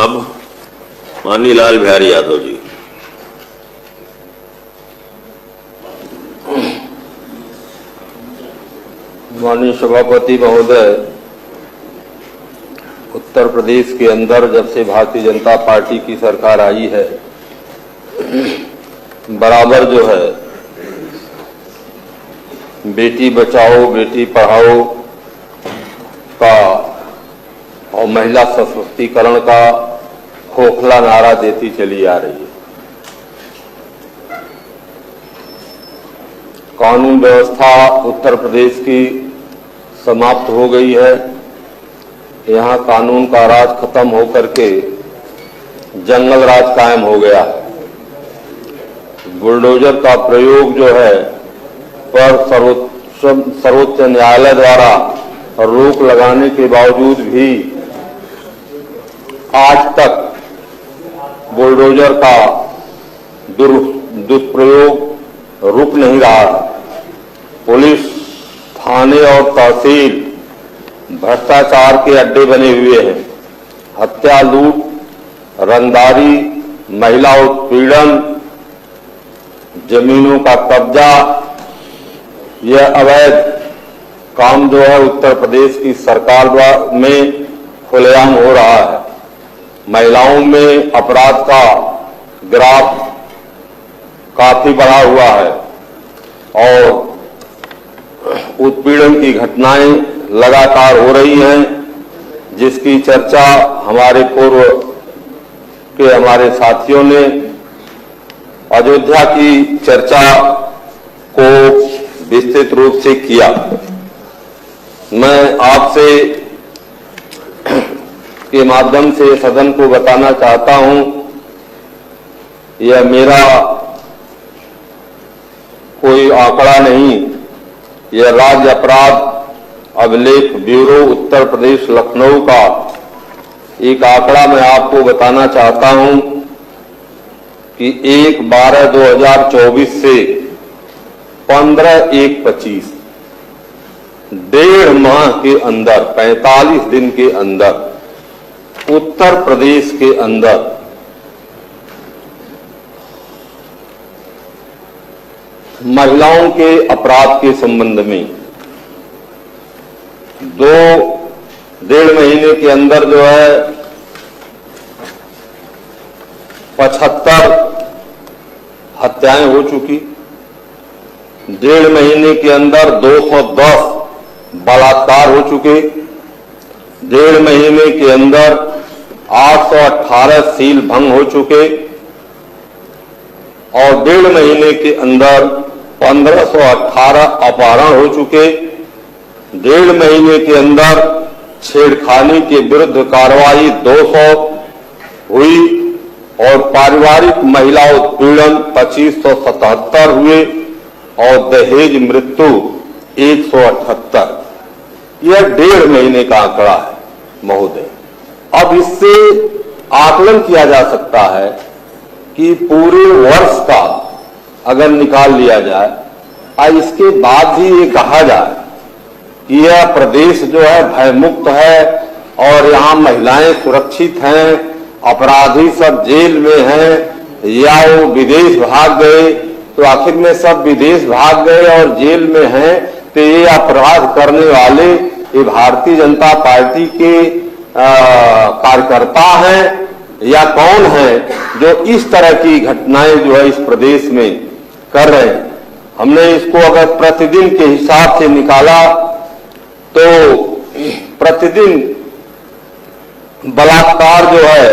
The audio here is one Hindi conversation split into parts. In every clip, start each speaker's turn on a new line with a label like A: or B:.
A: अब माननीय लाल बिहारी यादव जी।
B: माननीय सभापति महोदय, उत्तर प्रदेश के अंदर जब से भारतीय जनता पार्टी की सरकार आई है, बराबर जो है बेटी बचाओ बेटी पढ़ाओ का और महिला सशक्तिकरण का खोखला नारा देती चली आ रही है। कानून व्यवस्था उत्तर प्रदेश की समाप्त हो गई है। यहाँ कानून का राज खत्म होकर के जंगल राज कायम हो गया है। बुलडोजर का प्रयोग जो है पर सर्वोच्च न्यायालय द्वारा रोक लगाने के बावजूद भी आज तक बुलडोजर का दुष्प्रयोग रुक नहीं रहा। पुलिस, थाने और तहसील भ्रष्टाचार के अड्डे बने हुए हैं। हत्या, लूट, रंगदारी, महिला उत्पीड़न, जमीनों का कब्जा, यह अवैध काम जो है उत्तर प्रदेश की सरकार द्वारा में खुलेआम हो रहा है। महिलाओं में अपराध का ग्राफ काफी बढ़ा हुआ है और उत्पीड़न की घटनाएं लगातार हो रही हैं, जिसकी चर्चा हमारे पूर्व के हमारे साथियों ने अयोध्या की चर्चा को विस्तृत रूप से किया। मैं आपसे के माध्यम से सदन को बताना चाहता हूं, यह मेरा कोई आंकड़ा नहीं, यह राज्य अपराध अभिलेख ब्यूरो उत्तर प्रदेश लखनऊ का एक आंकड़ा मैं आपको बताना चाहता हूं कि 1/12/2024 से 15/1/25 1.5 माह के अंदर 45 दिन के अंदर उत्तर प्रदेश के अंदर महिलाओं के अपराध के संबंध में 2.5 महीने के अंदर जो है 75 हत्याएं हो चुकी। 1.5 महीने के अंदर 210 बलात्कार हो चुके। 1.5 महीने के अंदर 818 सील भंग हो चुके और 1.5 महीने के अंदर 1518 अपहरण हो चुके। 1.5 महीने के अंदर छेड़खानी के विरुद्ध कार्रवाई 200 हुई और पारिवारिक महिला उत्पीड़न 2577 हुए और दहेज मृत्यु 178। यह 1.5 महीने का आंकड़ा है महोदय। अब इससे आकलन किया जा सकता है कि पूरे वर्ष का अगर निकाल लिया जाए और इसके बाद भी ये कहा जाए कि यह प्रदेश जो है भयमुक्त है और यहाँ महिलाएं सुरक्षित हैं, अपराधी सब जेल में हैं या वो विदेश भाग गए, तो आखिर में सब विदेश भाग गए और जेल में हैं, तो ये अपराध करने वाले ये भारतीय जनता पार्टी के कार्यकर्ता हैं या कौन है जो इस तरह की घटनाएं जो है इस प्रदेश में कर रहे हैं। हमने इसको अगर प्रतिदिन के हिसाब से निकाला तो प्रतिदिन बलात्कार जो है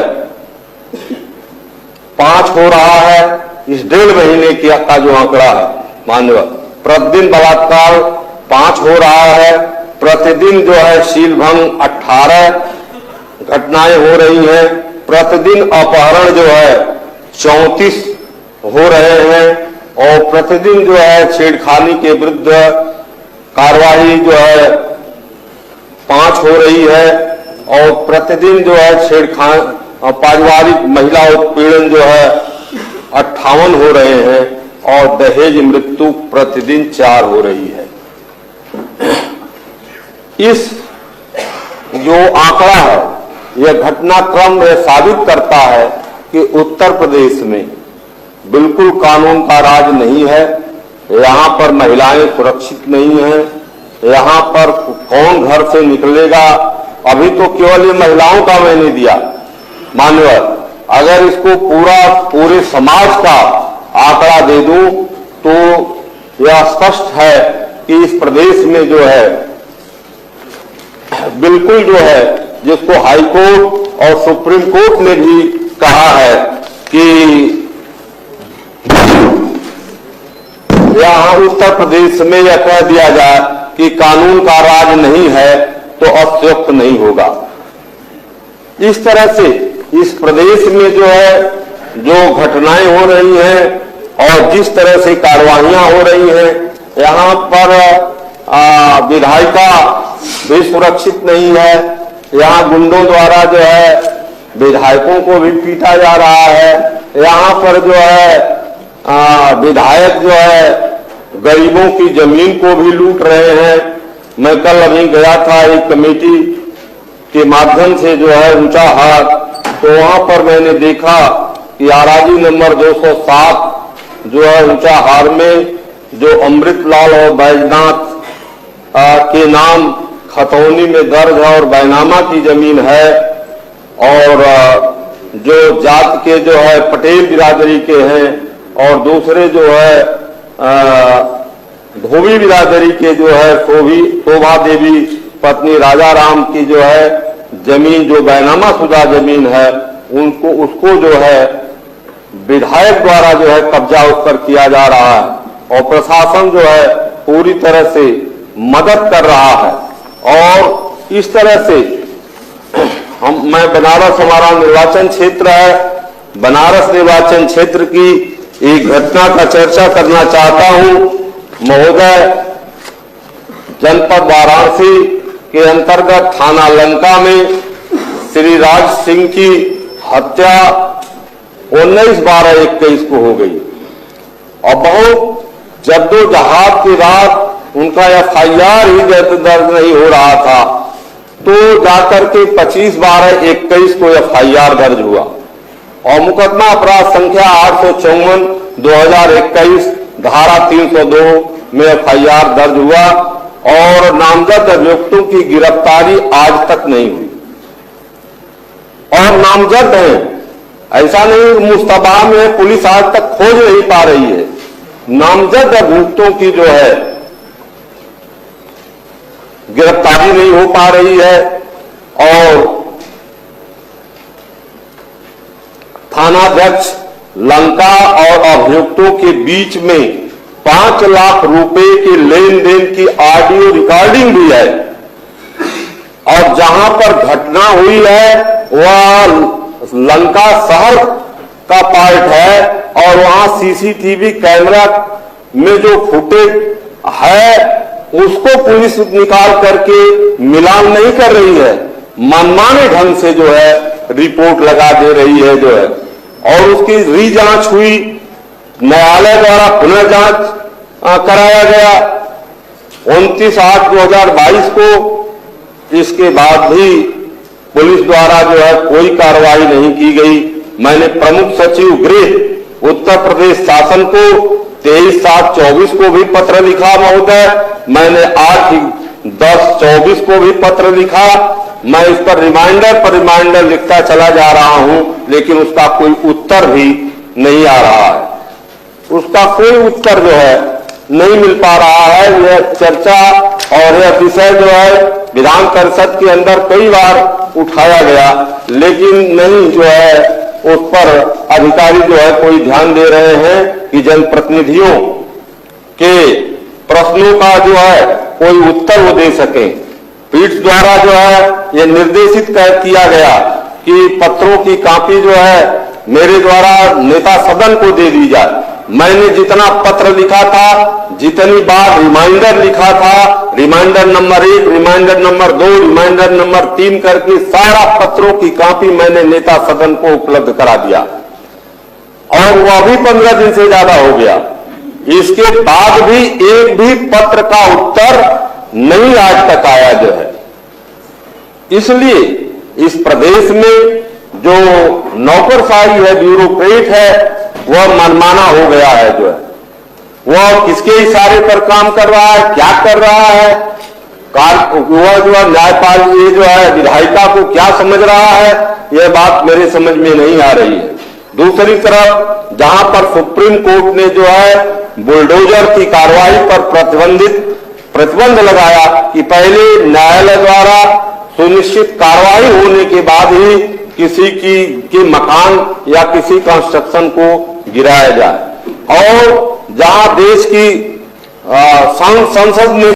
B: 5 हो रहा है। इस 1.5 महीने का जो आंकड़ा है माननीय, प्रतिदिन बलात्कार 5 हो रहा है। प्रतिदिन जो है सील भंग 18 घटनाएं हो रही हैं। प्रतिदिन अपहरण जो है 34 हो रहे हैं और प्रतिदिन जो है छेड़खानी के विरुद्ध कार्रवाई जो है 5 हो रही है और प्रतिदिन जो है छेड़खानी पारिवारिक महिला उत्पीड़न जो है 58 हो रहे हैं और दहेज मृत्यु प्रतिदिन 4 हो रही है। इस जो आंकड़ा है यह घटनाक्रम यह साबित करता है कि उत्तर प्रदेश में बिल्कुल कानून का राज नहीं है। यहाँ पर महिलाएं सुरक्षित नहीं हैं। यहाँ पर कौन घर से निकलेगा, अभी तो केवल ये महिलाओं का मैंने दिया मान्यवर, अगर इसको पूरे समाज का आंकड़ा दे दूं तो यह स्पष्ट है कि इस प्रदेश में जो है बिल्कुल जो है, जिसको हाई कोर्ट और सुप्रीम कोर्ट ने भी कहा है कि यहाँ उत्तर प्रदेश में यह कह दिया जाए कि कानून का राज नहीं है तो अत्युक्त नहीं होगा। इस तरह से इस प्रदेश में जो है जो घटनाएं हो रही हैं और जिस तरह से कार्रवाइयां हो रही हैं, यहाँ पर विधायिका भी सुरक्षित नहीं है। यहाँ गुंडों द्वारा जो है विधायकों को भी पीटा जा रहा है। यहाँ पर जो है विधायक जो है गरीबों की जमीन को भी लूट रहे हैं। मैं कल अभी गया था एक कमेटी के माध्यम से जो है ऊंचाहार, तो वहां पर मैंने देखा कि आराजी नंबर 207 जो है ऊंचाहार में जो अमृतलाल और बैजनाथ के नाम खतौनी में दर्ज है और बैनामा की जमीन है, और जो जात के जो है पटेल बिरादरी के हैं और दूसरे जो है धोबी बिरादरी के जो है शोभा देवी पत्नी राजा राम की जो है जमीन जो बैनामा शुदा जमीन है, उनको उसको जो है विधायक द्वारा जो है कब्जा उस पर किया जा रहा है और प्रशासन जो है पूरी तरह से मदद कर रहा है। और इस तरह से मैं बनारस हमारा निर्वाचन क्षेत्र है, बनारस निर्वाचन क्षेत्र की एक घटना का चर्चा करना चाहता हूं। महोदय, जनपद वाराणसी के अंतर्गत थाना लंका में श्री राज सिंह की हत्या 19/12/21 को हो गई और बहुत जद्दोजहद के बाद उनका FIR ही दर्ज नहीं हो रहा था, तो जाकर के 25/12/21 को FIR दर्ज हुआ और मुकदमा अपराध संख्या 854/2021 धारा 302 में FIR दर्ज हुआ और नामजद अभियुक्तों की गिरफ्तारी आज तक नहीं हुई। और नामजद है, ऐसा नहीं मुस्तबा में पुलिस आज तक खोज नहीं पा रही है। नामजद अभियुक्तों की जो है गिरफ्तारी नहीं हो पा रही है और थानाध्यक्ष लंका और अभियुक्तों के बीच में 5 लाख रुपए के लेन देन की ऑडियो रिकॉर्डिंग भी है और जहां पर घटना हुई है वह लंका शहर का पार्ट है और वहां CCTV कैमरा में जो फुटेज है उसको पुलिस निकाल करके मिलान नहीं कर रही है, मनमाने ढंग से जो है रिपोर्ट लगा दे रही है जो है, और उसकी रीजांच हुई, न्यायालय द्वारा पुनर्जांच कराया गया 29/8/2022 को। इसके बाद भी पुलिस द्वारा जो है कोई कार्रवाई नहीं की गई। मैंने प्रमुख सचिव गृह उत्तर प्रदेश शासन को 23/7/24 को भी पत्र लिखा महोदय, मैंने 8/10/24 को भी पत्र लिखा। मैं इस पर रिमाइंडर लिखता चला जा रहा हूं, लेकिन उसका कोई उत्तर भी नहीं आ रहा है। उसका कोई उत्तर जो है नहीं मिल पा रहा है। यह चर्चा और यह विषय जो है विधान परिषद के अंदर कई बार उठाया गया, लेकिन नहीं जो है उस पर अधिकारी जो है कोई ध्यान दे रहे हैं कि जनप्रतिनिधियों के प्रश्नों का जो है कोई उत्तर वो दे सके। पीठ द्वारा जो है ये निर्देशित किया गया कि पत्रों की कॉपी जो है मेरे द्वारा नेता सदन को दे दी जाए। मैंने जितना पत्र लिखा था, जितनी बार रिमाइंडर लिखा था, reminder number 1, reminder number 2, reminder number 3 करके सारा पत्रों की कॉपी मैंने नेता सदन को उपलब्ध करा दिया और वह भी 15 दिन से ज्यादा हो गया। इसके बाद भी एक भी पत्र का उत्तर नहीं आज तक आया जो है। इसलिए इस प्रदेश में जो नौकरशाही है, ब्यूरोक्रेट है, वह मनमाना हो गया है। जो है वह किसके इशारे पर काम कर रहा है, क्या कर रहा है, वह जो है न्यायपाल, ये जो है विधायिका को क्या समझ रहा है, यह बात मेरे समझ में नहीं आ रही है। दूसरी तरफ जहां पर सुप्रीम कोर्ट ने जो है बुलडोजर की कार्रवाई पर प्रतिबंध लगाया कि पहले न्यायालय द्वारा सुनिश्चित कार्रवाई होने के बाद ही किसी के मकान या किसी कंस्ट्रक्शन को गिराया जाए, और जहां देश की संसद में